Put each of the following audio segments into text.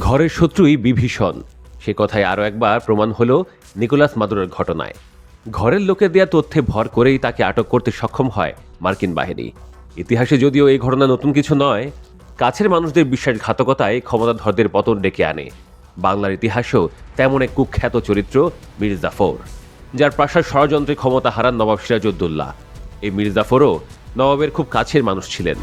ঘরের শত্রুই বিভীষণ, সে কথায় আরও একবার প্রমাণ হলো নিকোলাস মাদুরোর ঘটনায়। ঘরের লোকের দেয়া তথ্যে ভর করেই তাকে আটক করতে সক্ষম হয় মার্কিন বাহিনী। ইতিহাসে যদিও এই ঘটনা নতুন কিছু নয়, কাছের মানুষদের বিশ্বাসঘাতকতায় ক্ষমতাধরদের পতন ডেকে আনে। বাংলার ইতিহাসেও তেমন এক কুখ্যাত চরিত্র মীর জাফর, যার প্রাসাদ ষড়যন্ত্রে ক্ষমতা হারান নবাব সিরাজউদ্দৌলা। এই মীর জাফরও নবাবের খুব কাছের মানুষ ছিলেন।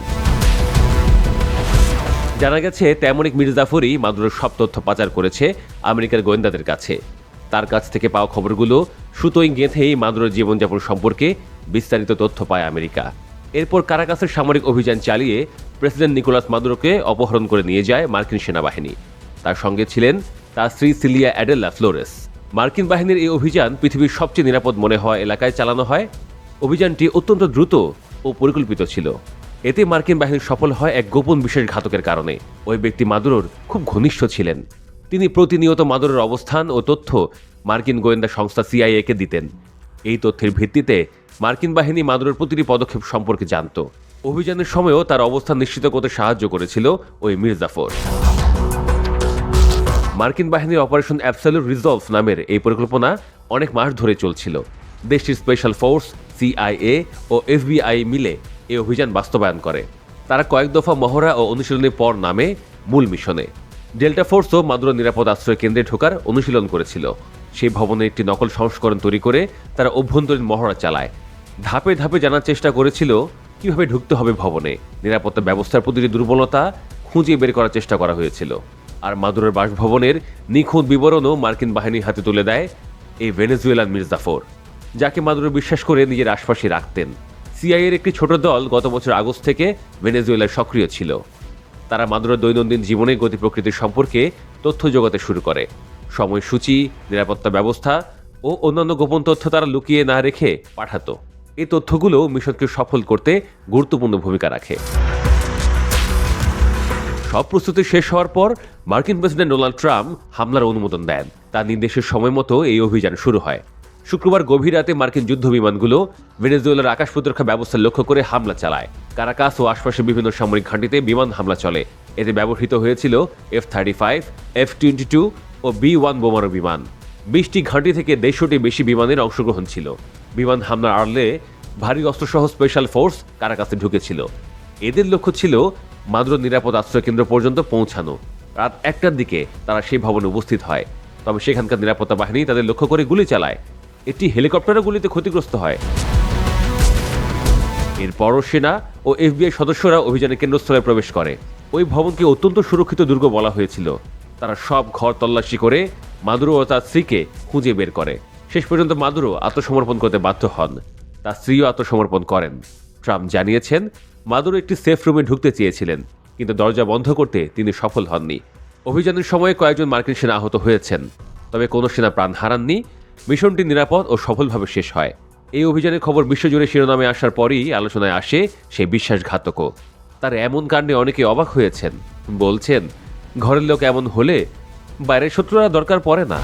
জানা গেছে তেমন এক মীর জাফরই মাদুরোর সব তথ্য পাচার করেছে আমেরিকার গোয়েন্দাদের কাছে। তার কাছ থেকে পাওয়া খবরগুলো সুতোয় গেঁথেই মাদুরোর জীবনযাপন সম্পর্কে বিস্তারিত তথ্য পায় আমেরিকা। এরপর কারাকাসের সামরিক অভিযান চালিয়ে প্রেসিডেন্ট নিকোলাস মাদুরোকে অপহরণ করে নিয়ে যায় মার্কিন সেনাবাহিনী। তার সঙ্গে ছিলেন তার স্ত্রী সিলিয়া অ্যাডেলা ফ্লোরেস। মার্কিন বাহিনীর এই অভিযান পৃথিবীর সবচেয়ে নিরাপদ মনে হওয়া এলাকায় চালানো হয়। অভিযানটি অত্যন্ত দ্রুত ও পরিকল্পিত ছিল। এতে মার্কিন বাহিনী সফল হয় এক গোপন বিশ্বাসঘাতকের কারণে। ওই ব্যক্তি মাদুরোর খুব ঘনিষ্ঠ ছিলেন। তিনি প্রতিনিয়ত মাদুরোর অবস্থান ও তথ্য মার্কিন গোয়েন্দা সংস্থা সিআইএ-কে দিতেন। এই তথ্যের ভিত্তিতে মার্কিন বাহিনী মাদুরোর প্রতিটি পদক্ষেপ সম্পর্কে জানত। অভিযানের সময়ও তার অবস্থান নিশ্চিত করতে সাহায্য করেছিল ওই মীর জাফর। মার্কিন বাহিনীর অপারেশন অ্যাবসলিউট রিজলভ নামের এই পরিকল্পনা অনেক মাস ধরে চলছিল। দেশটির স্পেশাল ফোর্স, সিআইএ ও এফবিআই মিলে এই অভিযান বাস্তবায়ন করে। তারা কয়েক দফা মহড়া ও অনুশীলনের পর নামে মূল মিশনে। ডেল্টা ফোর্সও মাদুরো নিরাপদ আশ্রয় কেন্দ্রে ঢোকার অনুশীলন করেছিল। সেই ভবনে একটি নকল সংস্করণ তৈরি করে তারা অভ্যন্তরীণ মহড়া চালায়। ধাপে ধাপে জানার চেষ্টা করেছিল কিভাবে ঢুকতে হবে ভবনে। নিরাপত্তা ব্যবস্থার প্রতিটি দুর্বলতা খুঁজে বের করার চেষ্টা করা হয়েছিল। আর মাদুরোর বাসভবনের নিখুঁত বিবরণও মার্কিন বাহিনীর হাতে তুলে দেয় এই ভেনেজুয়েলান মীর জাফর, যাকে মাদুরো বিশ্বাস করে নিজের আশপাশে রাখতেন। সিআইএর একটি ছোট দল গত বছর আগস্ট থেকে ভেনেজুয়েলায় সক্রিয় ছিল। তারা মাদুরোর দৈনন্দিন জীবনের গতি প্রকৃতির সম্পর্কে তথ্য জোগাতে শুরু করে। সময়সূচি, নিরাপত্তা ব্যবস্থা ও অন্যান্য গোপন তথ্য তারা লুকিয়ে না রেখে পাঠাতো। এই তথ্যগুলো মিশনকে সফল করতে গুরুত্বপূর্ণ ভূমিকা রাখে। সব প্রস্তুতি শেষ হওয়ার পর মার্কিন প্রেসিডেন্ট ডোনাল্ড ট্রাম্প হামলার অনুমোদন দেন। তার নির্দেশের সময় মতো এই অভিযান শুরু হয়। শুক্রবার গভীর রাতে মার্কিন যুদ্ধ বিমানগুলো ভেনেজুয়েলার আকাশ প্রতিরক্ষা ব্যবস্থা লক্ষ্য করে হামলা চালায়। কারাকাস ও আশপাশের বিভিন্ন সামরিক ঘাঁটিতে বিমান হামলা চলে। এতে ব্যবহৃত হয়েছিল F-35, F-22 ও B-1 বোমারু বিমান। 20টি ঘাঁটি থেকে 150টি বেশি বিমানের অংশগ্রহণ ছিল। বিমান হামলার আড়লে ভারী অস্ত্রসহ স্পেশাল ফোর্স কারাকাসে ঢুকেছিল। এদের লক্ষ্য ছিল মাদুরো নিরাপদ আশ্রয় কেন্দ্র পর্যন্ত পৌঁছানো। রাত 1টার দিকে তারা সেই ভবনে উপস্থিত হয়। তবে সেখানকার নিরাপত্তা বাহিনী তাদের লক্ষ্য করে গুলি চালায়। একটি হেলিকপ্টারও গুলিতে ক্ষতিগ্রস্ত হয়। এরপরও সেনা ও এফবিআই সদস্যরা অভিযানের কেন্দ্রস্থলে প্রবেশ করে। ওই ভবনকে অত্যন্ত সুরক্ষিত দুর্গ বলা হয়েছিল। তারা সব ঘর তল্লাশি করে মাদুরো ও তার স্ত্রীকে খুঁজে বের করে। শেষ পর্যন্ত মাদুরো আত্মসমর্পণ করতে বাধ্য হন। তার স্ত্রীও আত্মসমর্পণ করেন। ট্রাম্প জানিয়েছেন, মাদুরো একটি সেফ রুমে ঢুকতে চেয়েছিলেন, কিন্তু দরজা বন্ধ করতে তিনি সফল হননি। অভিযানের সময় কয়েকজন মার্কিন সেনা আহত হয়েছেন, তবে কোনো সেনা প্রাণ হারাননি। মিশনটি নিরাপদ ও সফলভাবে শেষ হয়। এই অভিযানের খবর বিশ্বজুড়ে শিরোনামে আসার পরই আলোচনায় আসে সেই বিশ্বাসঘাতকও। তার এমন কাণ্ডে অনেকে অবাক হয়েছেন, বলছেন ঘরের লোক এমন হলে বাইরের শত্রুরা দরকার পড়ে না।